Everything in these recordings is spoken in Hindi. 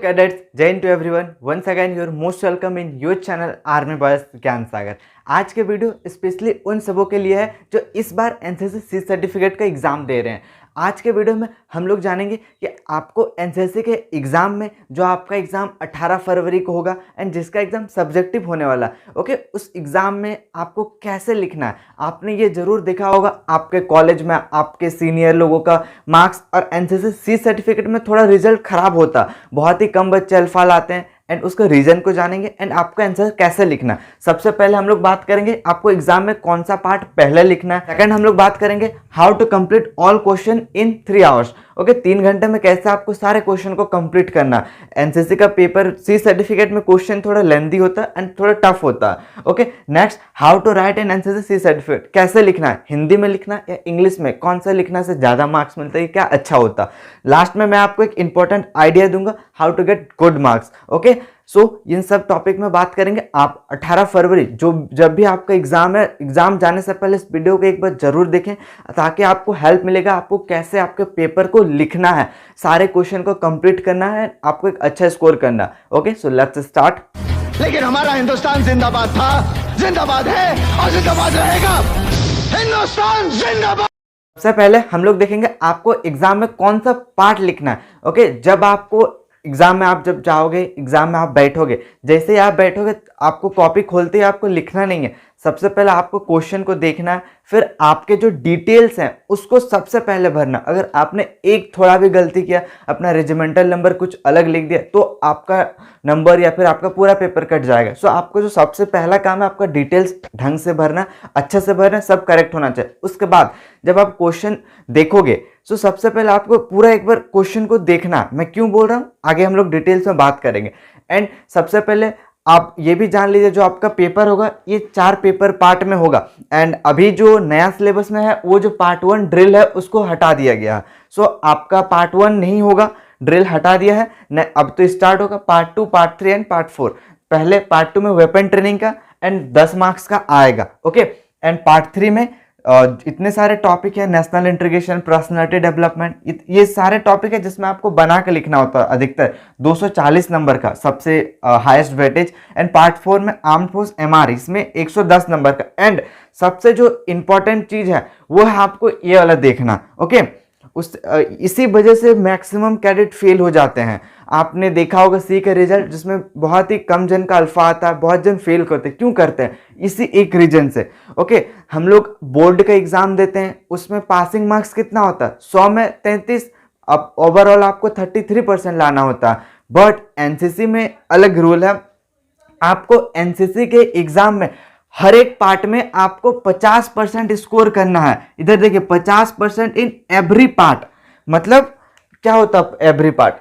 cadets, जय Hind to everyone. Once again, you're most welcome in your channel army boys ज्ञान सागर. आज के वीडियो स्पेशली उन सबों के लिए है जो इस बार एनसीसी सी सर्टिफिकेट का एग्ज़ाम दे रहे हैं. आज के वीडियो में हम लोग जानेंगे कि आपको एनसीसी के एग्ज़ाम में जो आपका एग्ज़ाम 18 फरवरी को होगा एंड जिसका एग्ज़ाम सब्जेक्टिव होने वाला ओके, उस एग्ज़ाम में आपको कैसे लिखना है. आपने ये ज़रूर देखा होगा आपके कॉलेज में आपके सीनियर लोगों का मार्क्स और एनसीसी सी सर्टिफिकेट में थोड़ा रिजल्ट ख़राब होता, बहुत ही कम बच्चे अल्फा लाते हैं एंड उसका रीजन को जानेंगे एंड आपका आंसर कैसे लिखना. सबसे पहले हम लोग बात करेंगे आपको एग्जाम में कौन सा पार्ट पहले लिखना है. सेकंड हम लोग बात करेंगे how to complete all question in 3 hours. Okay, 3 घंटे में कैसे आपको सारे क्वेश्चन को कंप्लीट करना. एनसीसी का पेपर सी सर्टिफिकेट में क्वेश्चन थोड़ा लेंदी होता है एंड थोड़ा टफ होता है. Okay, next how to right N NCC C certificate. कैसे लिखना है, हिंदी में लिखना या इंग्लिश में, कौन सा लिखना से ज़्यादा मार्क्स मिलते हैं, क्या अच्छा होता. लास्ट में मैं आपको एक इंपॉर्टेंट आइडिया दूंगा how to get good marks. Okay, so इन सब टॉपिक में बात करेंगे. आप 18 फरवरी जब भी आपका एग्जाम है, एग्जाम जाने से पहले इस वीडियो को एक बार जरूर देखें ताकि आपको हेल्प मिलेगा आपको कैसे आपके पेपर को लिखना है, सारे क्वेश्चन को कंप्लीट करना है, आपको एक अच्छा स्कोर करना. Okay, so let's start. लेकिन हमारा हिंदुस्तान जिंदाबाद था, जिंदाबाद है और जिंदाबाद रहेगा. हिंदुस्तान जिंदाबाद. सबसे पहले हम लोग देखेंगे आपको एग्जाम में कौन सा पार्ट लिखना है. ओके, जब आपको एग्जाम में आप जब जाओगे, एग्जाम में आप बैठोगे, जैसे ही आप बैठोगे आपको कॉपी खोलते ही आपको लिखना नहीं है. सबसे पहले आपको क्वेश्चन को देखना है, फिर आपके जो डिटेल्स हैं उसको सबसे पहले भरना. अगर आपने एक थोड़ा भी गलती किया, अपना रेजिमेंटल नंबर कुछ अलग लिख दिया तो आपका नंबर या फिर आपका पूरा पेपर कट जाएगा. सो आपको जो सबसे पहला काम है आपका डिटेल्स ढंग से भरना, अच्छे से भरना, सब करेक्ट होना चाहिए. उसके बाद जब आप क्वेश्चन देखोगे सो सबसे पहले आपको पूरा एक बार क्वेश्चन को देखना. मैं क्यों बोल रहा हूँ आगे हम लोग डिटेल्स में बात करेंगे. एंड सबसे पहले आप ये भी जान लीजिए जो आपका पेपर होगा ये 4 पेपर पार्ट में होगा. एंड अभी जो नया सिलेबस में है वो जो पार्ट 1 ड्रिल है उसको हटा दिया गया है. सो आपका पार्ट 1 नहीं होगा, ड्रिल हटा दिया है. अब तो स्टार्ट होगा पार्ट 2, पार्ट 3 एंड पार्ट 4. पहले पार्ट 2 में वेपन ट्रेनिंग का एंड 10 मार्क्स का आएगा. ओके, एंड पार्ट 3 में इतने सारे टॉपिक है, नेशनल इंटीग्रेशन, पर्सनालिटी डेवलपमेंट, ये सारे टॉपिक है जिसमें आपको बना के लिखना होता है. अधिकतर 240 नंबर का सबसे हाईएस्ट वेटेज. एंड पार्ट 4 में आर्म्ड फोर्स एमआर, इसमें 110 नंबर का. एंड सबसे जो इंपॉर्टेंट चीज है वो है आपको ये वाला देखना. ओके, इसी वजह से मैक्सिमम कैडेट फेल हो जाते हैं. आपने देखा होगा सी के रिजल्ट जिसमें बहुत ही कम जन का अल्फा आता है, बहुत जन फेल करते हैं. क्यों करते हैं? इसी एक रीजन से. ओके, हम लोग बोर्ड का एग्जाम देते हैं, उसमें पासिंग मार्क्स कितना होता है? 100 में 33. अब ओवरऑल आपको 33% लाना होता है. बट एनसीसी में अलग रूल है. आपको एनसीसी के एग्जाम में हर एक पार्ट में आपको 50% स्कोर करना है. इधर देखिए 50% इन एवरी पार्ट. मतलब क्या होता है एवरी पार्ट?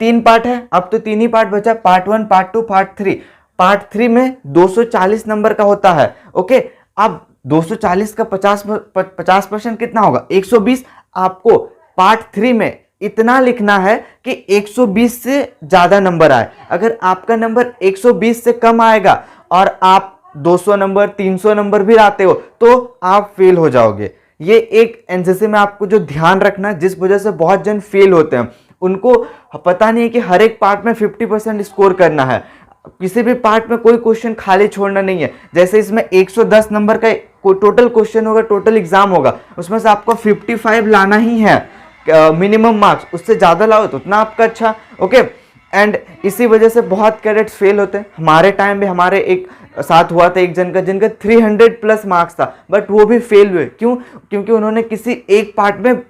3 पार्ट है, अब तो 3 ही पार्ट बचा, पार्ट 1, पार्ट 2, पार्ट 3. पार्ट 3 में 240 नंबर का होता है. ओके, अब 240 का 50% कितना होगा? 120. आपको पार्ट 3 में इतना लिखना है कि 120 से ज़्यादा नंबर आए. अगर आपका नंबर 120 से कम आएगा और आप 200 नंबर 300 नंबर भी लाते हो तो आप फेल हो जाओगे. ये एक एनसीसी में आपको जो ध्यान रखना है, जिस वजह से बहुत जन फेल होते हैं, उनको पता नहीं है कि हर एक पार्ट में 50% स्कोर करना है. किसी भी पार्ट में कोई क्वेश्चन खाली छोड़ना नहीं है. जैसे इसमें 110 नंबर का टोटल क्वेश्चन होगा, टोटल एग्जाम होगा, उसमें से आपको 55 लाना ही है मिनिमम मार्क्स. उससे ज़्यादा लाओ तो उतना आपका अच्छा. ओके, एंड इसी वजह से बहुत कैडेट्स फेल होते हैं. हमारे टाइम में हमारे एक साथ हुआ था एक जन का जिनका 300 प्लस मार्क्स था बट वो भी फेल हुए. क्यों? क्योंकि उन्होंने किसी एक पार्ट में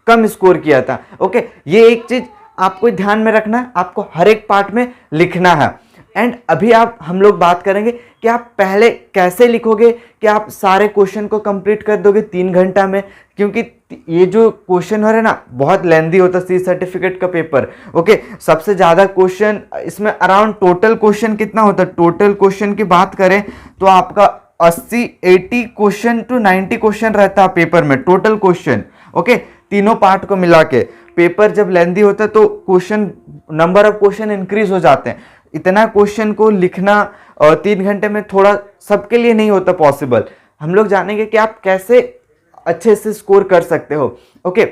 कम स्कोर किया था. ओके, ये एक चीज आपको ध्यान में रखना है, आपको हर एक पार्ट में लिखना है. एंड अभी हम लोग बात करेंगे कि आप पहले कैसे लिखोगे कि आप सारे क्वेश्चन को कंप्लीट कर दोगे 3 घंटा में. क्योंकि ये जो क्वेश्चन हो रहा है ना बहुत लेंदी होता है सी सर्टिफिकेट का पेपर. ओके, सबसे ज़्यादा क्वेश्चन इसमें अराउंड टोटल क्वेश्चन कितना होता है? टोटल क्वेश्चन की बात करें तो आपका 80 क्वेश्चन टू 90 क्वेश्चन रहता है पेपर में, टोटल क्वेश्चन. ओके, तीनों पार्ट को मिला के. पेपर जब लेंदी होता है तो question, number of question increase हो जाते हैं. इतना क्वेश्चन को लिखना 3 घंटे में थोड़ा सबके लिए नहीं होता पॉसिबल. हम लोग जानेंगे कि आप कैसे अच्छे से स्कोर कर सकते हो. ओके,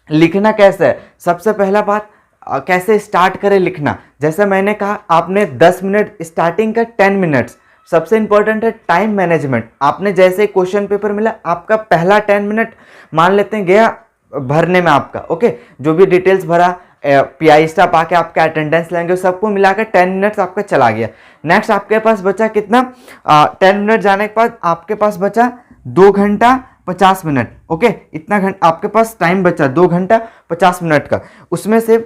लिखना कैसे है? सबसे पहला बात, कैसे स्टार्ट करें लिखना। जैसे मैंने कहा, आपने 10 मिनट स्टार्टिंग का 10 मिनट्स। सबसे इंपॉर्टेंट है टाइम मैनेजमेंट। आपने जैसे क्वेश्चन पेपर मिला, आपका पहला 10 मिनट मान लेते हैं गया भरने में आपका, ओके, जो भी डिटेल्स भरा, पीआई स्टाफ आके आपका अटेंडेंस लेंगे, सबको मिलाकर 10 मिनट्स आपका चला गया। नेक्स्ट आपके पास बचा कितना, 10 मिनट जाने के बाद आपके पास बचा 2 घंटा 50 मिनट, ओके, इतना घंटा आपके पास टाइम बचा 2 घंटा 50 मिनट का। उसमें से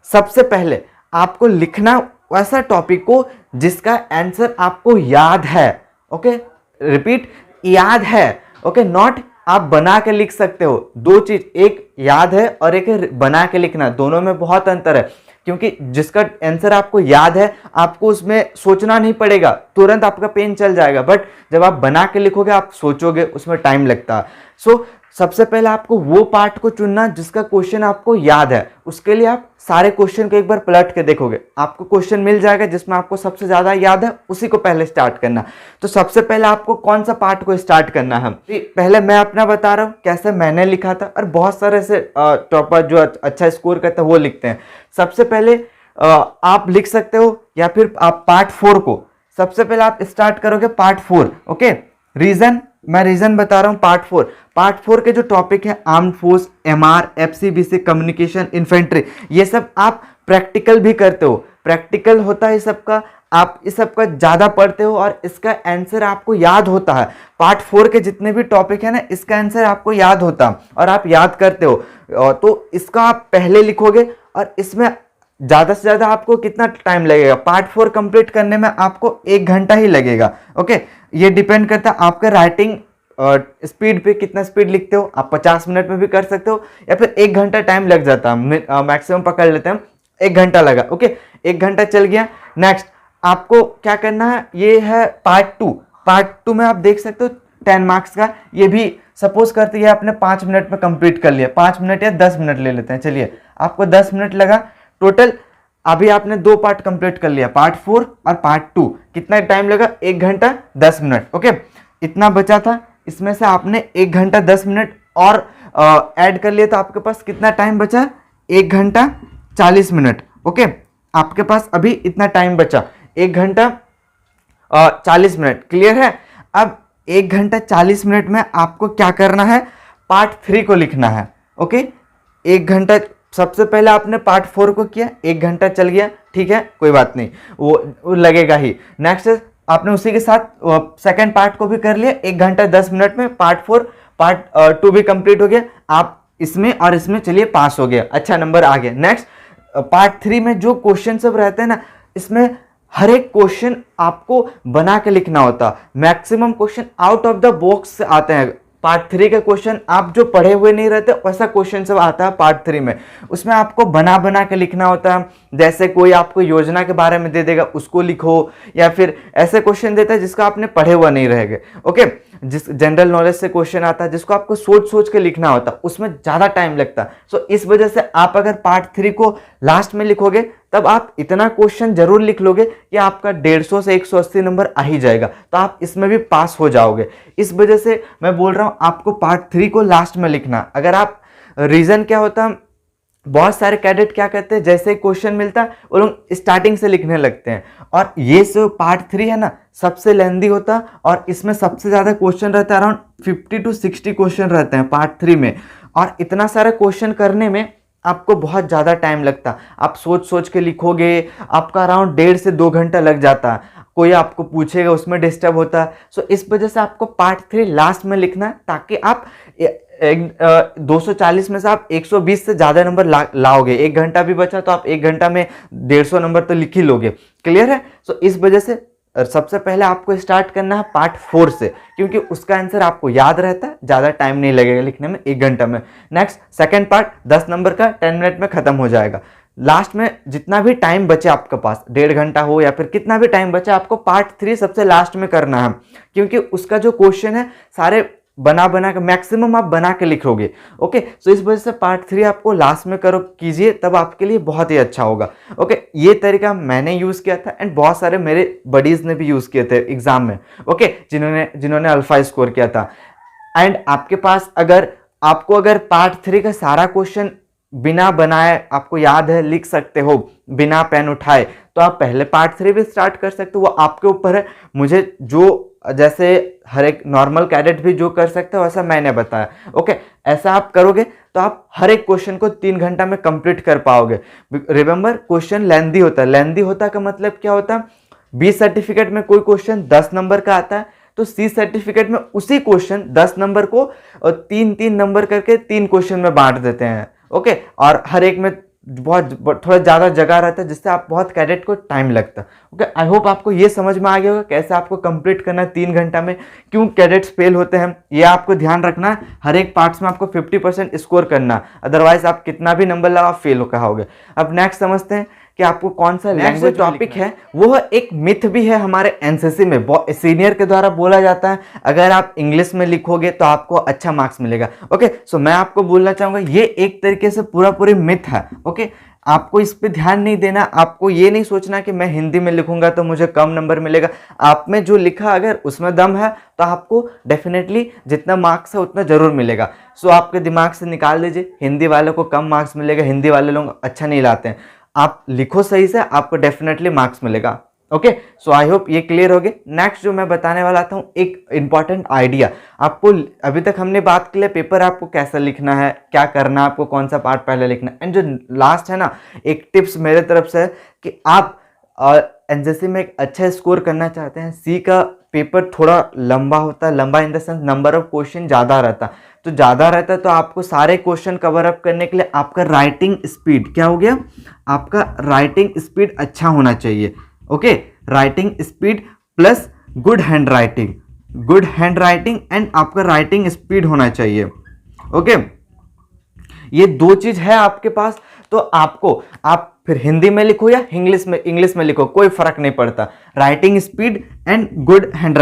सबसे पहले आपको लिखना वैसा टॉपिक को जिसका आंसर आपको याद है, ओके, रिपीट, याद है, ओके, नॉट आप बना के लिख सकते हो। दो चीज, एक याद है और एक है बना के लिखना, दोनों में बहुत अंतर है। क्योंकि जिसका आंसर आपको याद है, आपको उसमें सोचना नहीं पड़ेगा, तुरंत आपका पेन चल जाएगा। बट जब आप बना के लिखोगे, आप सोचोगे, उसमें टाइम लगता है। सो सबसे पहले आपको वो पार्ट को चुनना जिसका क्वेश्चन आपको याद है। उसके लिए आप सारे क्वेश्चन को एक बार पलट के देखोगे, आपको क्वेश्चन मिल जाएगा जिसमें आपको सबसे ज्यादा याद है, उसी को पहले स्टार्ट करना। तो सबसे पहले आपको कौन सा पार्ट को स्टार्ट करना है, पहले मैं अपना बता रहा हूँ कैसे मैंने लिखा था, और बहुत सारे ऐसे टॉपर जो अच्छा स्कोर करते हैं वो लिखते हैं। सबसे पहले आप लिख सकते हो, या फिर आप पार्ट 4 को सबसे पहले आप स्टार्ट करोगे, पार्ट 4, ओके। रीजन, मैं रीजन बता रहा हूँ। पार्ट 4 के जो टॉपिक है, armed force, MR, FCBC, communication, infantry, ये सब आप प्रैक्टिकल भी करते हो, प्रैक्टिकल होता है इस सब का, आप इस सब का ज़्यादा पढ़ते हो और इसका आंसर आपको याद होता है। पार्ट 4 के जितने भी टॉपिक है ना, इसका आंसर आपको याद होता है और आप याद करते हो। तो इसका आप पहले लिखोगे और इसमें ज़्यादा से ज़्यादा आपको कितना टाइम लगेगा, पार्ट 4 कंप्लीट करने में आपको 1 घंटा ही लगेगा, ओके। ये डिपेंड करता है आपके राइटिंग स्पीड पे, कितना स्पीड लिखते हो। आप 50 मिनट में भी कर सकते हो या फिर 1 घंटा टाइम लग जाता है, मैक्सिमम पकड़ लेते हैं 1 घंटा लगा, ओके, 1 घंटा चल गया। नेक्स्ट आपको क्या करना है, ये है पार्ट 2। पार्ट 2 में आप देख सकते हो 10 मार्क्स का, ये भी सपोज करते हैं आपने 5 मिनट में कंप्लीट कर लिया, 5 मिनट या 10 मिनट ले लेते हैं, चलिए आपको 10 मिनट लगा टोटल। अभी आपने 2 पार्ट कंप्लीट कर लिया, पार्ट 4 और पार्ट 2, कितना टाइम लगा, 1 घंटा 10 मिनट, ओके। इतना बचा था, इसमें से आपने 1 घंटा 10 मिनट और ऐड कर लिया, तो आपके पास कितना टाइम बचा, 1 घंटा 40 मिनट, ओके। आपके पास अभी इतना टाइम बचा, 1 घंटा 40 मिनट, क्लियर है। अब 1 घंटा 40 मिनट में आपको क्या करना है, पार्ट 3 को लिखना है, ओके। 1 घंटा, सबसे पहले आपने पार्ट 4 को किया, 1 घंटा चल गया, ठीक है, कोई बात नहीं, वो लगेगा ही। नेक्स्ट आपने उसी के साथ सेकंड पार्ट को भी कर लिया, 1 घंटा 10 मिनट में पार्ट 4, पार्ट 2 भी कंप्लीट हो गया। आप इसमें और इसमें चलिए पास हो गया, अच्छा नंबर आ गया। नेक्स्ट पार्ट 3 में जो क्वेश्चन सब रहते हैं ना, इसमें हर एक क्वेश्चन आपको बना के लिखना होता, maximum question out of the box आते हैं। पार्ट 3 के क्वेश्चन आप जो पढ़े हुए नहीं रहते, वैसा क्वेश्चन सब आता है पार्ट 3 में। उसमें आपको बना के लिखना होता है, जैसे कोई आपको योजना के बारे में दे देगा, उसको लिखो, या फिर ऐसे क्वेश्चन देता है जिसका आपने पढ़े हुआ नहीं रहेगा, ओके। जिस जनरल नॉलेज से क्वेश्चन आता है जिसको आपको सोच के लिखना होता है, उसमें ज़्यादा टाइम लगता है। सो इस वजह से आप अगर पार्ट 3 को लास्ट में लिखोगे, तब आप इतना क्वेश्चन जरूर लिख लोगे कि आपका 150 से 180 नंबर आ ही जाएगा, तो आप इसमें भी पास हो जाओगे। इस वजह से मैं बोल रहा हूँ आपको पार्ट 3 को लास्ट में लिखना। अगर आप, रीज़न क्या होता है, बहुत सारे कैडेट क्या करते हैं, जैसे क्वेश्चन मिलता है वो लोग स्टार्टिंग से लिखने लगते हैं, और ये जो पार्ट 3 है ना, सबसे लेंदी होता है और इसमें सबसे ज़्यादा क्वेश्चन रहता है, अराउंड 50 to 60 क्वेश्चन रहते हैं पार्ट 3 में। और इतना सारा क्वेश्चन करने में आपको बहुत ज़्यादा टाइम लगता, आप सोच के लिखोगे, आपका अराउंड 1.5 से 2 घंटा लग जाता, कोई आपको पूछेगा उसमें डिस्टर्ब होता है। सो इस वजह से आपको पार्ट 3 लास्ट में लिखना है, ताकि आप 240 में से आप 120 से ज़्यादा नंबर लाओगे। 1 घंटा भी बचा तो आप 1 घंटा में 150 नंबर तो लिख ही लोगे, क्लियर है। सो इस वजह से सबसे पहले आपको स्टार्ट करना है पार्ट 4 से, क्योंकि उसका आंसर आपको याद रहता है, ज़्यादा टाइम नहीं लगेगा लिखने में, 1 घंटा में। नेक्स्ट सेकंड पार्ट 10 नंबर का 10 मिनट में खत्म हो जाएगा। लास्ट में जितना भी टाइम बचे आपके पास, 1.5 घंटा हो या फिर कितना भी टाइम बचे, आपको पार्ट 3 सबसे लास्ट में करना है, क्योंकि उसका जो क्वेश्चन है सारे बना के मैक्सिमम आप बना के लिखोगे, ओके। सो इस वजह से पार्ट 3 आपको लास्ट में कीजिए, तब आपके लिए बहुत ही अच्छा होगा, ओके। ये तरीका मैंने यूज़ किया था एंड बहुत सारे मेरे बडीज़ ने भी यूज़ किए थे एग्जाम में, ओके, जिन्होंने अल्फा स्कोर किया था। एंड आपके पास अगर पार्ट 3 का सारा क्वेश्चन बिना बनाए आपको याद है लिख सकते हो बिना पेन उठाए, तो आप पहले पार्ट 3 भी स्टार्ट कर सकते हो, वो आपके ऊपर है। मुझे जो जैसे हर एक नॉर्मल कैडेट भी जो कर सकते हो वैसा मैंने बताया, ओके। ऐसा आप करोगे तो आप हर एक क्वेश्चन को 3 घंटा में कंप्लीट कर पाओगे। रिमेंबर, क्वेश्चन लेंदी होता है। लेंदी होता का मतलब क्या होता है, बी सर्टिफिकेट में कोई क्वेश्चन 10 नंबर का आता है तो सी सर्टिफिकेट में उसी क्वेश्चन 10 नंबर को 3-3 नंबर करके 3 क्वेश्चन में बांट देते हैं, ओके। और हर एक में बहुत थोड़ा ज़्यादा जगह रहता है जिससे आप बहुत कैडेट को टाइम लगता है, ओके। आई होप आपको ये समझ में आ गया होगा कैसे आपको कंप्लीट करना है 3 घंटा में, क्यों कैडेट्स फेल होते हैं ये आपको ध्यान रखना है। हर एक पार्ट्स में आपको 50% स्कोर करना, अदरवाइज आप कितना भी नंबर लगाओ फेल हो होगे। अब नेक्स्ट समझते हैं कि आपको कौन सा लैंग्वेज टॉपिक है। वो एक मिथ भी है हमारे एनसीसी में, सीनियर के द्वारा बोला जाता है अगर आप इंग्लिश में लिखोगे तो आपको अच्छा मार्क्स मिलेगा, ओके। सो मैं आपको बोलना चाहूंगा ये एक तरीके से पूरी मिथ है, ओके। आपको इस पे ध्यान नहीं देना, आपको ये नहीं सोचना कि मैं हिंदी में लिखूंगा तो मुझे कम नंबर मिलेगा। आप में जो लिखा अगर उसमें दम है तो आपको डेफिनेटली जितना मार्क्स है उतना जरूर मिलेगा। सो आपके दिमाग से निकाल दीजिए हिंदी वालों को कम मार्क्स मिलेगा, हिंदी वाले लोग अच्छा नहीं लाते हैं। आप लिखो सही से, आपको डेफिनेटली मार्क्स मिलेगा, ओके। सो आई होप ये क्लियर हो गए। नेक्स्ट जो मैं बताने वाला था एक इंपॉर्टेंट आइडिया आपको। अभी तक हमने बात की पेपर आपको कैसा लिखना है, क्या करना है, आपको कौन सा पार्ट पहले लिखना है, एंड जो लास्ट है ना, एक टिप्स मेरे तरफ से है कि आप एनसीसी में एक अच्छा स्कोर करना चाहते हैं। सी का पेपर थोड़ा लंबा होता है, लंबा in the sense number of question ज़्यादा रहता है, तो ज़्यादा रहता है तो आपको सारे क्वेश्चन कवर अप करने के लिए आपका राइटिंग स्पीड क्या हो गया, आपका राइटिंग स्पीड अच्छा होना चाहिए, okay. Writing speed plus good hand writing and आपका राइटिंग स्पीड होना चाहिए, ओके। ये 2 चीज है आपके पास तो आप फिर हिंदी में लिखो या इंग्लिश में लिखो, कोई फर्क नहीं पड़ता। Writing speed and good hand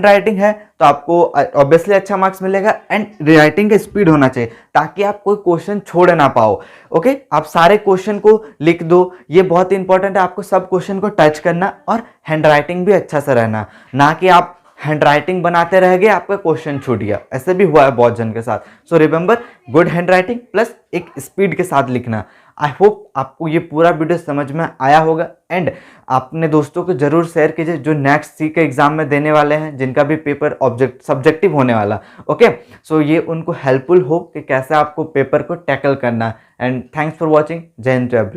writing है तो आपको ऑब्वियसली अच्छा मार्क्स मिलेगा, एंड राइटिंग का स्पीड होना चाहिए ताकि आप कोई क्वेश्चन छोड़ ना पाओ, ओके। आप सारे क्वेश्चन को लिख दो, ये बहुत इंपॉर्टेंट है। आपको सब क्वेश्चन को टच करना और हैंड राइटिंग भी अच्छा से रहना, ना कि आप हैंड राइटिंग बनाते रह गए आपका क्वेश्चन छूट गया। ऐसे भी हुआ है बहुत जन के साथ। So remember, good hand writing plus एक स्पीड के साथ लिखना। आई होप आपको ये पूरा वीडियो समझ में आया होगा, एंड अपने दोस्तों को जरूर शेयर कीजिए जो नेक्स्ट सी के एग्जाम में देने वाले हैं, जिनका भी पेपर सब्जेक्टिव होने वाला, ओके। सो ये उनको हेल्पफुल हो कि कैसे आपको पेपर को टैकल करना है। And thanks for watching. जय हिंद, जय एवरीवन।